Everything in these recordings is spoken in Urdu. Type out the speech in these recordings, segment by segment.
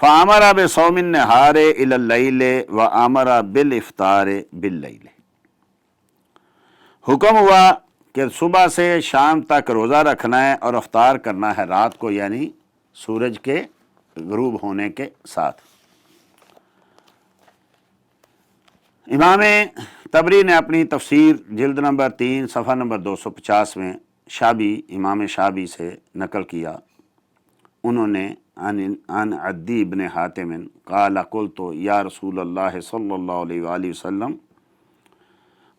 فَأَمَرَ بِصَوْمِ النَّهَارِ إِلَى اللَّيْلِ وَأَمَرَ بِالْإِفْطَارِ بِاللَّيْلِ، حکم ہوا کہ صبح سے شام تک روزہ رکھنا ہے اور افطار کرنا ہے رات کو، یعنی سورج کے غروب ہونے کے ساتھ۔ امام طبری نے اپنی تفسیر جلد نمبر 3 صفحہ نمبر 250 میں شعبی، امام شعبی سے نقل کیا، انہوں نے عن عدی ابن حاتم قال قلت یا رسول اللہ صلی اللہ علیہ وآلہ وسلم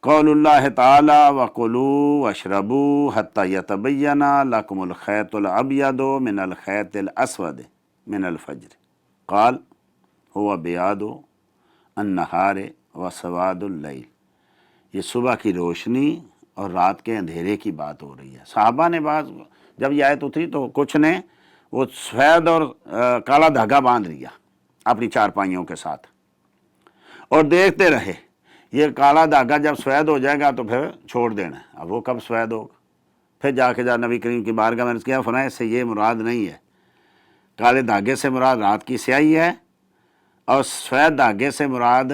قول اللہ تعالی وَكُلُوا وَاشْرَبُوا حَتَّى يَتَبَيَّنَ لَكُمُ الْخَيْطُ الْأَبْيَضُ مِنَ الْخَيْطِ الْأَسْوَدِ مِنَ الْفَجْرِ قال هو بياض النہار وسواد اللیل، یہ صبح کی روشنی اور رات کے اندھیرے کی بات ہو رہی ہے۔ صحابہ نے جب یہ آیت اتری تو کچھ نے وہ سفید اور کالا دھاگا باندھ لیا اپنی چارپائیوں کے ساتھ اور دیکھتے رہے، یہ کالا دھاگا جب سفید ہو جائے گا تو پھر چھوڑ دینا ہے۔ اب وہ کب سفید ہوگا؟ پھر جا کے نبی کریم کی بارگاہ میں عرض کیا، فرمایا اس سے یہ مراد نہیں ہے، کالے دھاگے سے مراد رات کی سیاہی ہے اور سفید دھاگے سے مراد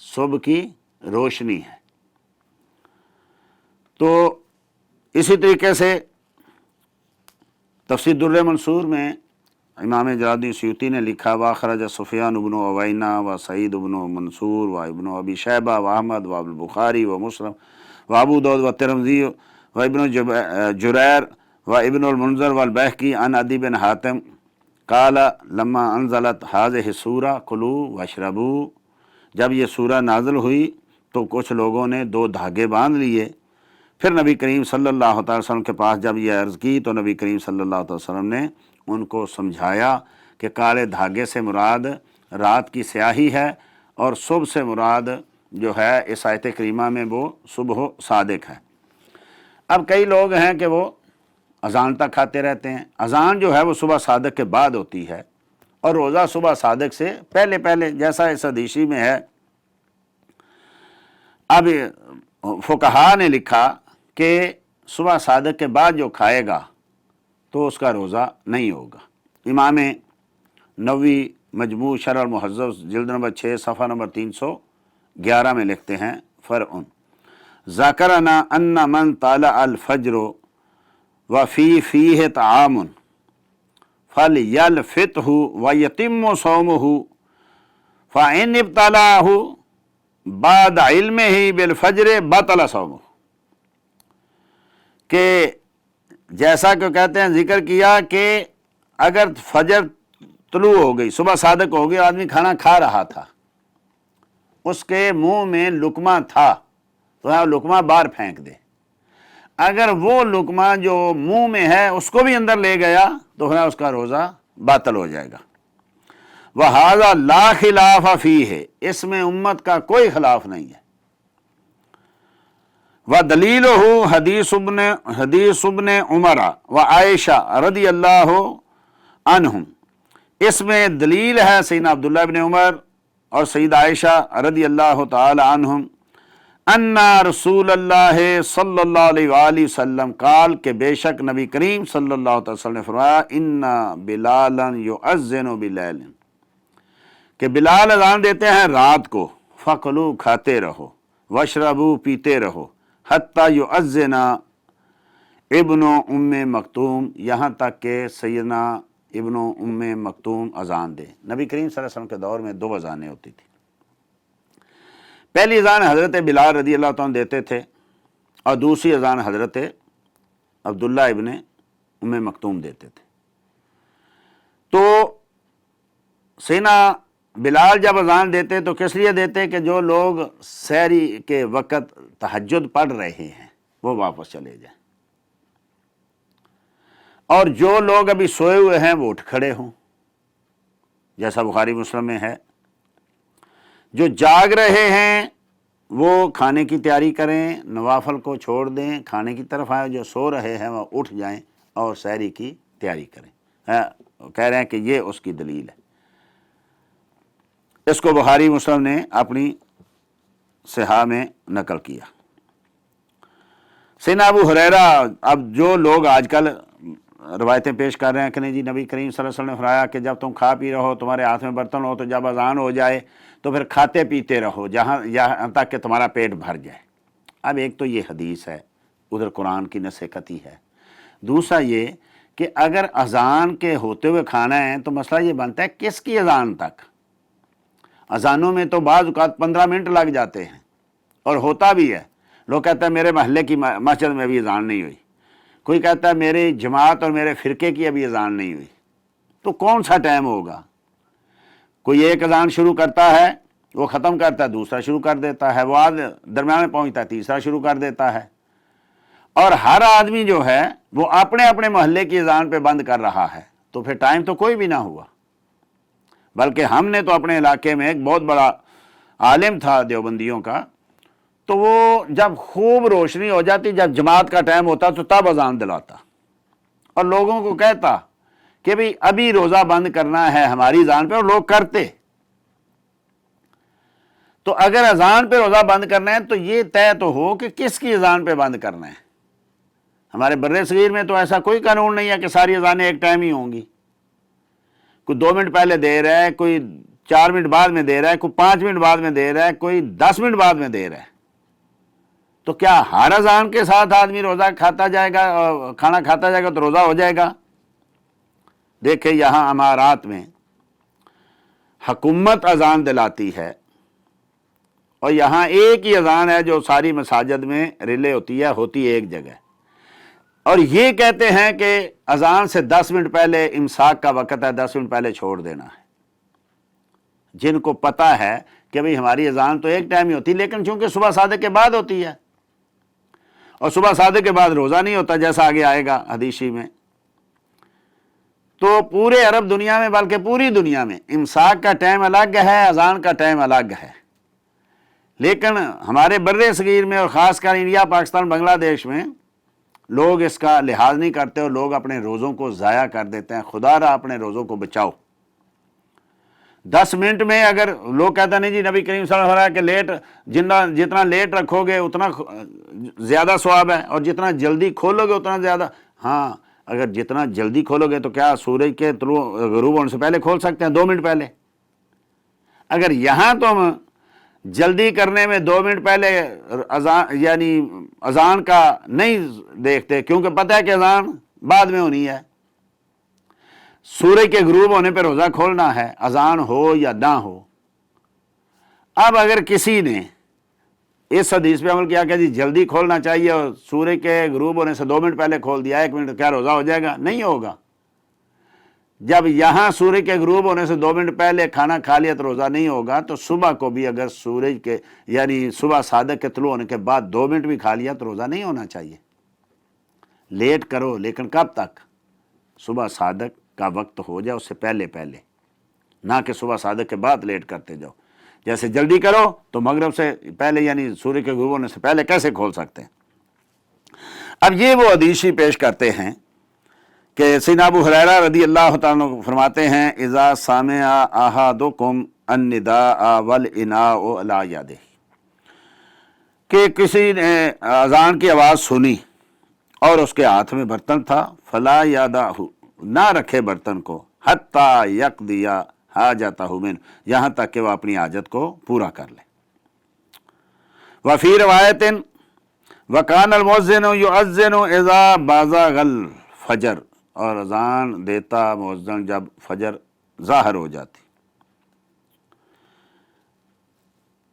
صبح کی روشنی ہے۔ تو اسی طریقے سے تفسیر در منصور میں امام جلال الدین سیوطی نے لکھا، واخرج سفیان بن عوینہ و سعید بن منصور و ابن ابی شیبہ و احمد و البخاری و مسلم و ابو داؤد و ترمذی و ابن جریر و ابن المنذر و البیہقی عن عدی بن حاتم قال لما انزلت هذه السورہ کلوا واشربوا، جب یہ سورہ نازل ہوئی تو کچھ لوگوں نے 2 دھاگے باندھ لیے۔ پھر نبی کریم صلی اللہ تعالی وسلم کے پاس جب یہ عرض کی تو نبی کریم صلی اللہ تعالی وسلم نے ان کو سمجھایا کہ کالے دھاگے سے مراد رات کی سیاہی ہے اور صبح سے مراد جو ہے اس آیت کریمہ میں وہ صبح صادق ہے۔ اب کئی لوگ ہیں کہ وہ اذان تک کھاتے رہتے ہیں، اذان جو ہے وہ صبح صادق کے بعد ہوتی ہے اور روزہ صبح صادق سے پہلے جیسا اس حدیثی میں ہے۔ اب فقہا نے لکھا کہ صبح صادق کے بعد جو کھائے گا تو اس کا روزہ نہیں ہوگا۔ امام نووی مجموع شرح المہذب جلد نمبر 6 صفحہ نمبر 311 میں لکھتے ہیں، فرع ذکرنا ان من طالع الفجر وفی فیہ طعام فلیلفطہ ویتم صومہ فإن ابتلعہ بعد علمہ بالفجر بطل صومہ، کہ جیسا کہ کہتے ہیں ذکر کیا کہ اگر فجر طلوع ہو گئی، صبح صادق ہو گئی، آدمی کھانا کھا رہا تھا، اس کے منہ میں لقمہ تھا تو لقمہ باہر پھینک دے، اگر وہ لقمہ جو منہ میں ہے اس کو بھی اندر لے گیا تو اس کا روزہ باطل ہو جائے گا۔ وَهَذَا لَا خِلَافَ فِيهِ، اس میں امت کا کوئی خلاف نہیں ہے۔ وَدَلِيلُهُ حدیث ابن عمر وعائشہ رضی اللہ عنہم، اس میں دلیل ہے سیدنا عبداللہ ابن عمر اور سید عائشہ رضی اللہ تعالی عنہم، ان رسول اللہ صلی اللہ علیہ وآلہ وسلم قال، کہ بے شک نبی کریم صلی اللہ علیہ وسلم نے فرمایا، ان بلالا یؤذن بلیل، کہ بلال اذان دیتے ہیں رات کو، فکلوا کھاتے رہو، واشربوا پیتے رہو، حتی یؤذن ابن ام مکتوم، یہاں تک کہ سیدنا ابن ام مکتوم اذان دے۔ نبی کریم صلی اللہ علیہ وسلم کے دور میں 2 اذانیں ہوتی تھیں، پہلی اذان حضرت بلال رضی اللہ عنہ دیتے تھے اور دوسری اذان حضرت عبداللہ ابن ام مکتوم دیتے تھے۔ تو سیدنا بلال جب اذان دیتے تو کس لیے دیتے کہ جو لوگ سحری کے وقت تہجد پڑھ رہے ہیں وہ واپس چلے جائیں، اور جو لوگ ابھی سوئے ہوئے ہیں وہ اٹھ کھڑے ہوں، جیسا بخاری مسلم میں ہے۔ جو جاگ رہے ہیں وہ کھانے کی تیاری کریں، نوافل کو چھوڑ دیں، کھانے کی طرف آئیں، جو سو رہے ہیں وہ اٹھ جائیں اور سحری کی تیاری کریں۔ کہہ رہے ہیں کہ یہ اس کی دلیل ہے۔ اس کو بخاری مسلم نے اپنی صحاح میں نقل کیا۔ سیدنا ابو ہریرہ، اب جو لوگ آج کل روایتیں پیش کر رہے ہیں کہ نہیں جی نبی کریم صلی اللہ علیہ وسلم نے فرمایا کہ جب تم کھا پی رہو تمہارے ہاتھ میں برتن ہو تو جب اذان ہو جائے تو پھر کھاتے پیتے رہو یہاں تک کہ تمہارا پیٹ بھر جائے۔ اب ایک تو یہ حدیث ہے، ادھر قرآن کی نصیحت ہے، دوسرا یہ کہ اگر اذان کے ہوتے ہوئے کھانا ہے تو مسئلہ یہ بنتا ہے کس کی اذان تک؟ اذانوں میں تو بعض اوقات 15 منٹ لگ جاتے ہیں اور ہوتا بھی ہے۔ لوگ کہتے ہیں میرے محلے کی مسجد میں ابھی اذان نہیں ہوئی، کوئی کہتا ہے میری جماعت اور میرے فرقے کی ابھی اذان نہیں ہوئی، تو کون سا ٹائم ہوگا؟ کوئی ایک اذان شروع کرتا ہے وہ ختم کرتا ہے، دوسرا شروع کر دیتا ہے، وہ درمیان میں پہنچتا ہے تیسرا شروع کر دیتا ہے، اور ہر آدمی جو ہے وہ اپنے اپنے محلے کی اذان پہ بند کر رہا ہے، تو پھر ٹائم تو کوئی بھی نہ ہوا۔ بلکہ ہم نے تو اپنے علاقے میں ایک بہت بڑا عالم تھا دیوبندیوں کا، تو وہ جب خوب روشنی ہو جاتی، جب جماعت کا ٹائم ہوتا تو تب اذان دلاتا اور لوگوں کو کہتا کہ بھئی ابھی روزہ بند کرنا ہے ہماری اذان پہ، اور لوگ کرتے۔ تو اگر اذان پہ روزہ بند کرنا ہے تو یہ طے تو ہو کہ کس کی اذان پہ بند کرنا ہے۔ ہمارے بر صغیر میں تو ایسا کوئی قانون نہیں ہے کہ ساری اذانیں ایک ٹائم ہی ہوں گی، کوئی 2 منٹ پہلے دے رہا ہے، کوئی 4 منٹ بعد میں دے رہا ہے، کوئی 5 منٹ بعد میں دے رہا ہے، کوئی 10 منٹ بعد میں دے رہا ہے۔ تو کیا ہر اذان کے ساتھ آدمی روزہ کھاتا جائے گا، کھانا کھاتا جائے گا تو روزہ ہو جائے گا؟ دیکھیں یہاں امارات میں حکومت اذان دلاتی ہے اور یہاں ایک ہی اذان ہے جو ساری مساجد میں ریلے ہوتی ہے ایک جگہ، اور یہ کہتے ہیں کہ اذان سے 10 منٹ پہلے امساک کا وقت ہے، 10 منٹ پہلے چھوڑ دینا ہے۔ جن کو پتہ ہے کہ بھئی ہماری اذان تو ایک ٹائم ہی ہوتی، لیکن چونکہ صبح صادق کے بعد ہوتی ہے اور صبح صادق کے بعد روزہ نہیں ہوتا جیسا آگے آئے گا حدیثی میں، تو پورے عرب دنیا میں بلکہ پوری دنیا میں امساک کا ٹائم الگ ہے، اذان کا ٹائم الگ ہے، لیکن ہمارے بر صغیر میں اور خاص کر انڈیا، پاکستان، بنگلہ دیش میں لوگ اس کا لحاظ نہیں کرتے اور لوگ اپنے روزوں کو ضائع کر دیتے ہیں۔ خدا را اپنے روزوں کو بچاؤ۔ 10 منٹ میں اگر لوگ کہتے ہیں نہیں جی نبی کریم صلی اللہ علیہ وسلم کہ لیٹ جتنا لیٹ رکھو گے اتنا زیادہ ثواب ہے اور جتنا جلدی کھولو گے اتنا زیادہ۔ ہاں اگر جتنا جلدی کھولو گے تو کیا سورج کے غروب ہونے سے پہلے کھول سکتے ہیں؟ 2 منٹ پہلے۔ اگر یہاں تم جلدی کرنے میں 2 منٹ پہلے اذان کا نہیں دیکھتے کیونکہ پتہ ہے کہ اذان بعد میں ہونی ہے، سورج کے غروب ہونے پہ روزہ کھولنا ہے، اذان ہو یا نہ ہو۔ اب اگر کسی نے اس حدیث پہ عمل کیا کہ جی جلدی کھولنا چاہیے اور سورج کے غروب ہونے سے 2 منٹ پہلے کھول دیا، 1 منٹ، کیا روزہ ہو جائے گا؟ نہیں ہوگا۔ جب یہاں سورج کے غروب ہونے سے 2 منٹ پہلے کھانا کھا لیا تو روزہ نہیں ہوگا، تو صبح کو بھی اگر سورج کے صبح صادق کے طلوع ہونے کے بعد 2 منٹ بھی کھا لیا تو روزہ نہیں ہونا چاہیے۔ لیٹ کرو لیکن کب تک؟ صبح صادق کا وقت ہو جائے اس سے پہلے نہ کہ صبح صادق کے بعد لیٹ کرتے جاؤ۔ جیسے جلدی کرو تو مغرب سے پہلے سورج کے غروب ہونے سے پہلے کیسے کھول سکتے ہیں؟ اب یہ وہ حدیث پیش کرتے ہیں کہ سیدنا ابو ہریرہ رضی اللہ تعالیٰ عنہ فرماتے ہیں اذا سمع احدکم النداء والاناء علی یدہ، کہ کسی نے اذان کی آواز سنی اور اس کے ہاتھ میں برتن تھا، فلا یدعہ، نہ رکھے برتن کو، حتی یقضی حاجتہ منہ، یہاں تک کہ وہ اپنی حاجت کو پورا کر لے۔ وفی روایت وکان المؤذن یؤذن اذا بازغ الفجر، اور اذان دیتا مؤذن جب فجر ظاہر ہو جاتی۔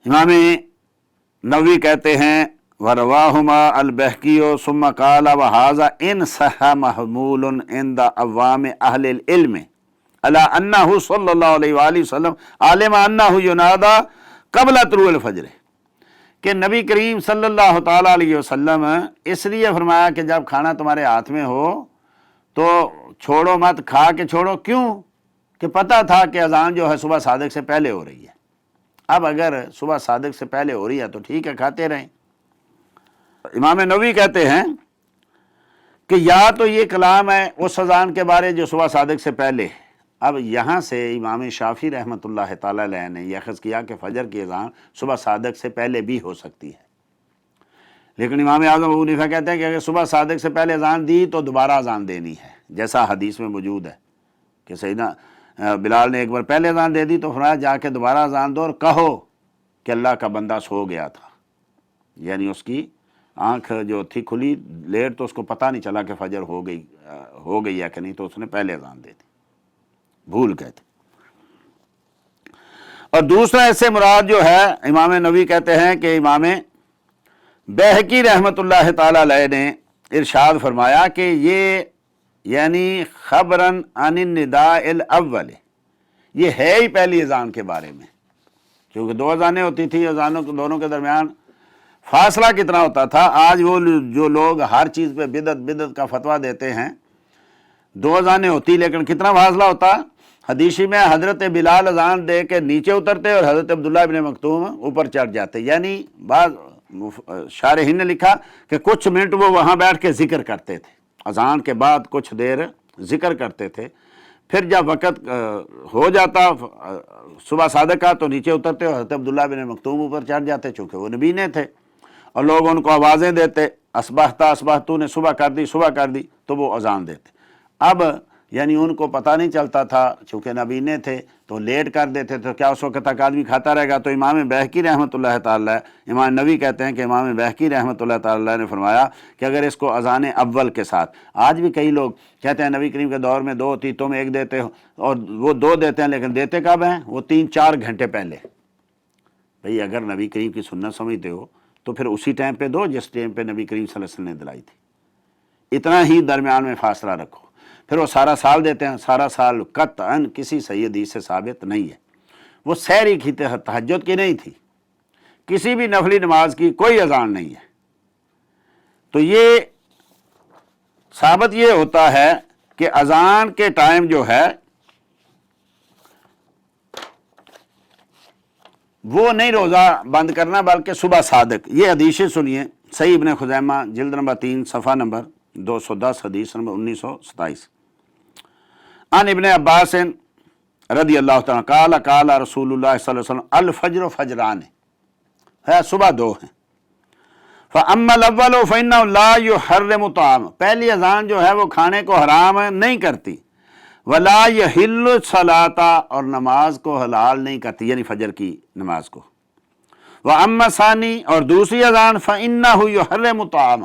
امام نووی کہتے ہیں وَرَوَاهُمَا الْبَيْهَقِيُّ ثُمَّ قَالَ وَهَذَا إِنْ صَحَّ مَحْمُولٌ عِنْدَ عَوَّامِ أَهْلِ الْعِلْمِ عَلَىٰ أَنَّهُ صلی اللہ علیہ وآلہ وسلم عَلِمَ أَنَّهُ يُنَادَىٰ قَبْلَ طُلُوعِ الْفَجْرِ، کہ نبی کریم صلی اللہ تعالیٰ علیہ وسلم اس لیے فرمایا کہ جب کھانا تمہارے ہاتھ میں ہو تو چھوڑو مت، کھا کے چھوڑو۔ کیوں؟ کہ پتہ تھا کہ اذان جو ہے صبح صادق سے پہلے ہو رہی ہے۔ اب اگر صبح صادق سے پہلے ہو رہی ہے تو ٹھیک ہے، کھاتے رہیں۔ امام نووی کہتے ہیں کہ یا تو یہ کلام ہے اس اذان کے بارے جو صبح صادق سے پہلے، اب یہاں سے امام شافعی رحمۃ اللہ تعالیٰ علیہ نے یہ اخذ کیا کہ فجر کی اذان صبح صادق سے پہلے بھی ہو سکتی ہے، لیکن امام اعظم ابو حنیفہ کہتے ہیں کہ اگر صبح صادق سے پہلے اذان دی تو دوبارہ اذان دینی ہے، جیسا حدیث میں موجود ہے کہ سیدنا بلال نے ایک بار پہلے اذان دے دی تو فرمایا جا کے دوبارہ اذان دو اور کہو کہ اللہ کا بندہ سو گیا تھا، یعنی اس کی آنکھ جو تھی کھلی لیٹ تو اس کو پتہ نہیں چلا کہ فجر ہو گئی یا کہ نہیں، تو اس نے پہلے اذان دے دی، بھول گئے تھے۔ اور دوسرا اس سے مراد جو ہے، امام نووی کہتے ہیں کہ امام بیہقی رحمۃ اللہ تعالی علیہ نے ارشاد فرمایا کہ یہ یعنی خبراً عن النداء الاول، یہ ہے ہی پہلی اذان کے بارے میں، کیونکہ دو اذانیں ہوتی تھیں، اذانوں دونوں کے درمیان فاصلہ کتنا ہوتا تھا۔ آج وہ جو لوگ ہر چیز پہ بدعت کا فتویٰ دیتے ہیں، دو اذانیں ہوتی لیکن کتنا فاصلہ ہوتا۔ حدیثی میں حضرت بلال اذان دے کے نیچے اترتے اور حضرت عبداللہ ابن مکتوم اوپر چڑھ جاتے، یعنی بعض شارحین نے لکھا کہ کچھ منٹ وہ وہاں بیٹھ کے ذکر کرتے تھے، اذان کے بعد کچھ دیر ذکر کرتے تھے، پھر جب وقت ہو جاتا صبح صادق کا تو نیچے اترتے اور حضرت عبداللہ بن مکتوم اوپر چڑھ جاتے، چونکہ وہ نبی نے تھے، اور لوگ ان کو آوازیں دیتے، اصبحت نے صبح کر دی تو وہ اذان دیتے۔ اب یعنی ان کو پتہ نہیں چلتا تھا، چونکہ نبی نے تھے تو لیٹ کر دیتے، تو کیا اس وقت تک آدمی کھاتا رہے گا؟ تو امام بیہقی رحمۃ اللہ تعالی، امام نووی کہتے ہیں کہ امام بیہقی رحمۃ اللہ تعالی نے فرمایا کہ اگر اس کو اذان اول کے ساتھ، آج بھی کئی لوگ کہتے ہیں نبی کریم کے دور میں 2 ہوتی، تم 1 دیتے ہو، اور وہ 2 دیتے ہیں لیکن دیتے کب ہیں؟ وہ 3-4 گھنٹے پہلے۔ بھئی اگر نبی کریم کی سنت سمجھتے ہو تو پھر اسی ٹائم پہ دو جس ٹائم پہ نبی کریم صلی اللہ علیہ وسلم نے دلائی تھی، اتنا ہی درمیان میں فاصلہ رکھو۔ پھر وہ سارا سال دیتے ہیں، سارا سال قطعاً کسی صحیح حدیث سے ثابت نہیں ہے۔ وہ سحری کی تہجد کی نہیں تھی، کسی بھی نفلی نماز کی کوئی اذان نہیں ہے۔ تو یہ ثابت یہ ہوتا ہے کہ اذان کے ٹائم جو ہے وہ نہیں روزہ بند کرنا بلکہ صبح صادق۔ یہ حدیثیں سنیے، صحیح ابن خزیمہ جلد نمبر 3 صفحہ نمبر 210 حدیث نمبر 1927 عن ابن عباس رضی اللہ تعالیٰ قال رسول اللہ صلی اللہ علیہ وسلم الفجر فجران ہے، صبح 2 ہیں۔ فاما الاول فانه لا يحرم طعام، پہلی اذان جو ہے وہ کھانے کو حرام نہیں کرتی، ولا يحل الصلاۃ، اور نماز کو حلال نہیں کرتی، یعنی فجر کی نماز کو۔ واما ثانی، اور دوسری اذان فانه يحرم طعام،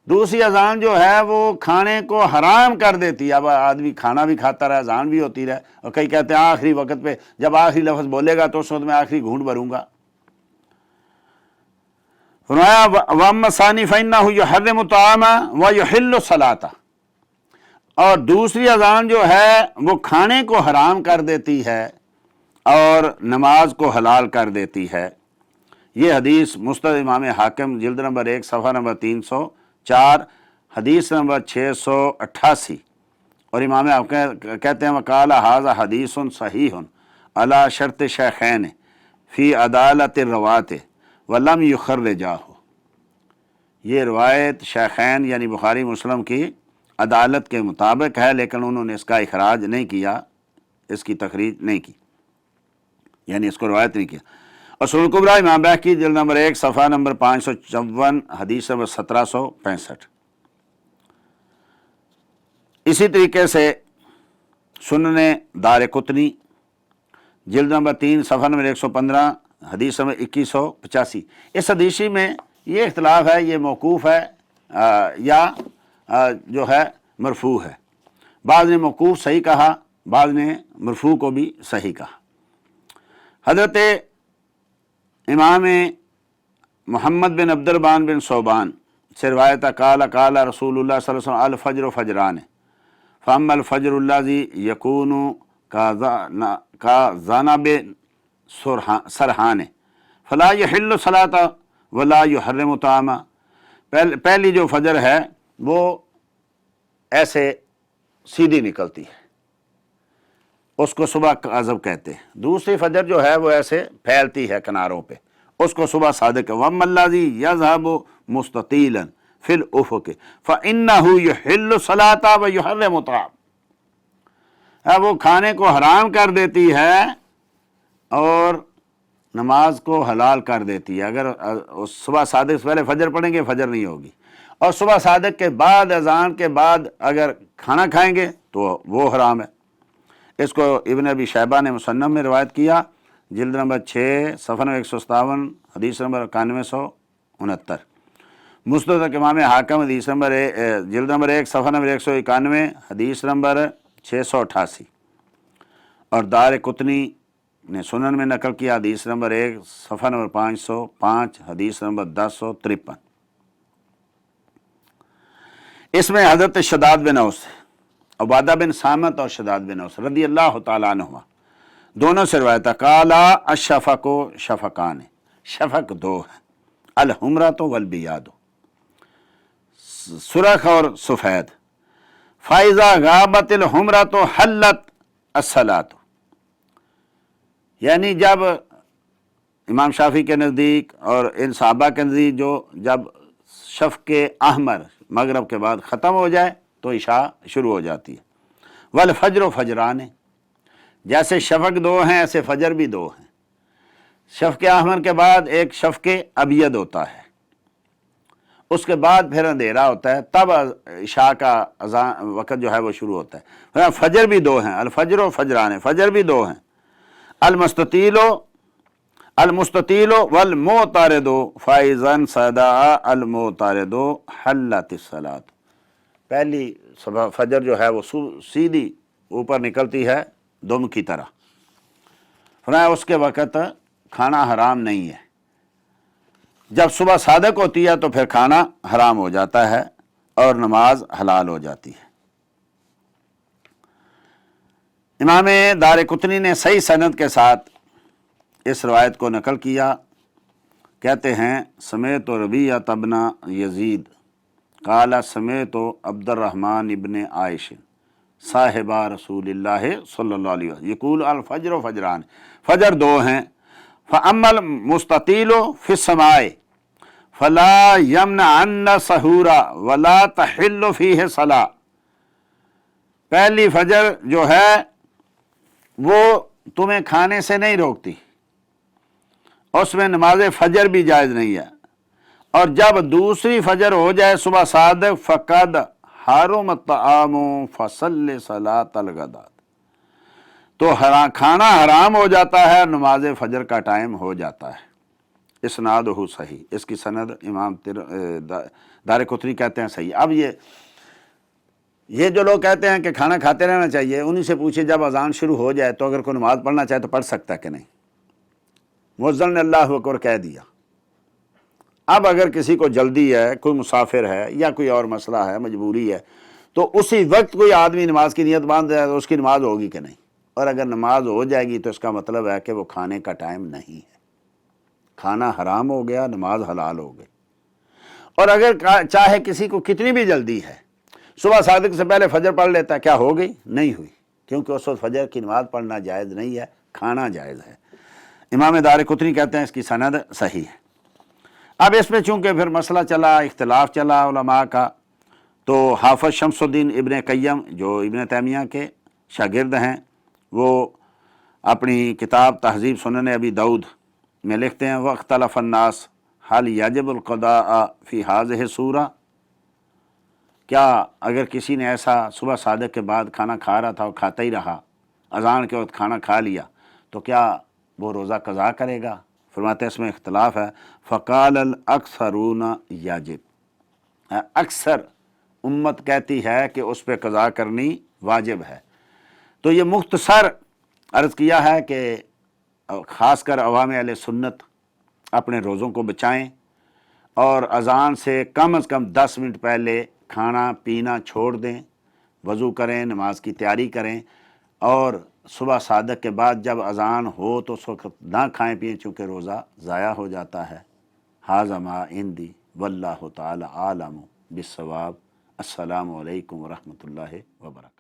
دوسری اذان جو ہے وہ کھانے کو حرام کر دیتی ہے۔ اب آدمی کھانا بھی کھاتا رہے، اذان بھی ہوتی رہے، اور کئی کہتے ہیں آخری وقت پہ جب آخری لفظ بولے گا تو اس وقت میں آخری گھونٹ بھروں گا۔ فرمایا واما الثانی فانه يحرم الطعام ويحل الصلاۃ، اور دوسری اذان جو ہے وہ کھانے کو حرام کر دیتی ہے اور نماز کو حلال کر دیتی ہے۔ یہ حدیث مستدرک امام حاکم جلد نمبر 1 صفحہ نمبر 304 حدیث نمبر 688، اور امام کہتے ہیں وقال ھذا حدیث صحیح علی شرط شیخین فی عدالت الرواۃ ولم یخرجہ، یہ روایت شیخین یعنی بخاری مسلم کی عدالت کے مطابق ہے، لیکن انہوں نے اس کا اخراج نہیں کیا، اس کی تخریج نہیں کی، یعنی اس کو روایت نہیں کیا۔ اور سنن الکبریٰ امام بیہقی جلد نمبر 1 صفحہ نمبر 554 حدیث نمبر 1765۔ اسی طریقے سے سنن دارقطنی جلد نمبر 3 صفحہ نمبر 115 حدیث نمبر 2185۔ اس حدیثی میں یہ اختلاف ہے، یہ موقوف ہے یا جو ہے مرفوع ہے۔ بعض نے موقوف صحیح کہا، بعض نے مرفوع کو بھی صحیح کہا۔ حضرت امام محمد بن عبد الرحمن بن ثوبان سے روایت قال رسول اللہ صلی اللہ علیہ وسلم الفجر فجران فاما الفجر الذی یکون کذنب سرحان فلا یحل الصلاۃ ولا یحرم طعام، پہلی جو فجر ہے وہ ایسے سیدھی نکلتی ہے، اس کو صبح کاذب کہتے ہیں۔ دوسری فجر جو ہے وہ ایسے پھیلتی ہے کناروں پہ، اس کو صبح صادق ہے۔ وَأَمَّا الَّذِي يَذْهَبُ مُسْتَطِيلًا فِي الْأُفُقِ فَإِنَّهُ يُحِلُّ الصَّلَاةَ وَيُحَرِّمُ الطَّعَامَ، وہ کھانے کو حرام کر دیتی ہے اور نماز کو حلال کر دیتی ہے۔ اگر صبح صادق سے پہلے فجر پڑھیں گے فجر نہیں ہوگی، اور صبح صادق کے بعد اذان کے بعد اگر کھانا کھائیں گے تو وہ حرام ہے۔ اس کو ابن ابی شیبہ نے مصنف میں روایت کیا، جلد نمبر 6 صفحہ نمبر 157 حدیث نمبر 9169۔ مستدرک امام حاکم حدیث نمبر جلد نمبر 1 صفحہ نمبر 191 حدیث نمبر 688، اور دار قطنی نے سنن میں نقل کیا حدیث نمبر 1 صفحہ نمبر 505 حدیث نمبر 1053۔ اس میں حضرت شداد بن اوس، عبادہ بن صامت اور شداد بن اوس رضی اللہ تعالیٰ عنہما دونوں سے روایت ہے، قالا الشفق شفقان، شفق دو ہیں، الحمرۃ والبیاض، سرخ اور سفید، فائزہ غابت الحمرۃ حلت الصلاۃ، یعنی جب امام شافعی کے نزدیک اور ان صحابہ کے نزدیک جب شفق احمر مغرب کے بعد ختم ہو جائے تو عشاء شروع ہو جاتی ہے۔ والفجر فجران، جیسے شفق دو ہیں ایسے فجر بھی دو ہیں۔ شفق احمر کے بعد ایک شفق ابیض ہوتا ہے، اس کے بعد پھر اندھیرا ہوتا ہے، تب عشاء کا اذان وقت جو ہے وہ شروع ہوتا ہے۔ فجر بھی دو ہیں، الفجر و فجران، فجر بھی دو ہیں، المستطیل والمعترض فائزا صدا المعترض حلت الصلاۃ، پہلی صبح فجر جو ہے وہ سیدھی اوپر نکلتی ہے دم کی طرح، فرمایا اس کے وقت کھانا حرام نہیں ہے۔ جب صبح صادق ہوتی ہے تو پھر کھانا حرام ہو جاتا ہے اور نماز حلال ہو جاتی ہے۔ امام دار قطنی نے صحیح سند کے ساتھ اس روایت کو نقل کیا، کہتے ہیں سمیت ربیعۃ ابن یزید قال سمیت عبد الرحمن ابن عائش صاحبہ رسول اللہ صلی اللہ علیہ وسلم یقول الفجر و فجران، فجر دو ہیں، فاما المستطیل فی السماء فلا یمنعن سحورا ولا تحل فیہ صلاۃ، پہلی فجر جو ہے وہ تمہیں کھانے سے نہیں روکتی، اس میں نماز فجر بھی جائز نہیں ہے، اور جب دوسری فجر ہو جائے صبح صادق فقد حرم الطعام فصل صلاۃ الغداۃ، تو کھانا حرام ہو جاتا ہے، نماز فجر کا ٹائم ہو جاتا ہے۔ اسنادہ صحیح، اس کی سند امام دار قطنی کہتے ہیں صحیح۔ اب یہ جو لوگ کہتے ہیں کہ کھانا کھاتے رہنا چاہیے، انہی سے پوچھے جب اذان شروع ہو جائے تو اگر کوئی نماز پڑھنا چاہے تو پڑھ سکتا ہے کہ نہیں؟ مؤذن نے اللہ اکبر کہہ دیا۔ اب اگر کسی کو جلدی ہے، کوئی مسافر ہے یا کوئی اور مسئلہ ہے، مجبوری ہے، تو اسی وقت کوئی آدمی نماز کی نیت باندھ جائے تو اس کی نماز ہوگی کہ نہیں؟ اور اگر نماز ہو جائے گی تو اس کا مطلب ہے کہ وہ کھانے کا ٹائم نہیں ہے، کھانا حرام ہو گیا، نماز حلال ہو گئی۔ اور اگر چاہے کسی کو کتنی بھی جلدی ہے، صبح صادق سے پہلے فجر پڑھ لیتا ہے، کیا ہو گئی؟ نہیں ہوئی، کیونکہ اس وقت فجر کی نماز پڑھنا جائز نہیں ہے، کھانا جائز ہے۔ امام دار قطنی کہتے ہیں اس کی سند صحیح ہے۔ اب اس میں چونکہ پھر مسئلہ چلا، اختلاف چلا علماء کا، تو حافظ شمس الدین ابن قیم جو ابن تیمیہ کے شاگرد ہیں، وہ اپنی کتاب تہذیب سنن ابی داؤد میں لکھتے ہیں واختلف الناس هل یجب القضاء فی هذه الصورہ، کیا اگر کسی نے ایسا صبح صادق کے بعد کھانا کھا رہا تھا اور کھاتا ہی رہا، اذان کے وقت کھانا کھا لیا، تو کیا وہ روزہ قضا کرے گا؟ فرماتے ہیں اس میں اختلاف ہے۔ فقال الاکثرون یجب، اکثر امت کہتی ہے کہ اس پہ قضا کرنی واجب ہے۔ تو یہ مختصر عرض کیا ہے کہ خاص کر عوام اہل سنت اپنے روزوں کو بچائیں اور اذان سے کم از کم 10 منٹ پہلے کھانا پینا چھوڑ دیں، وضو کریں، نماز کی تیاری کریں، اور صبح صادق کے بعد جب اذان ہو تو اس وقت نہ کھائیں پئیں، چونکہ روزہ ضائع ہو جاتا ہے۔ ھذا ما عندی واللہ تعالی عالم بالصواب۔ السلام علیکم ورحمۃ اللہ وبرکاتہ۔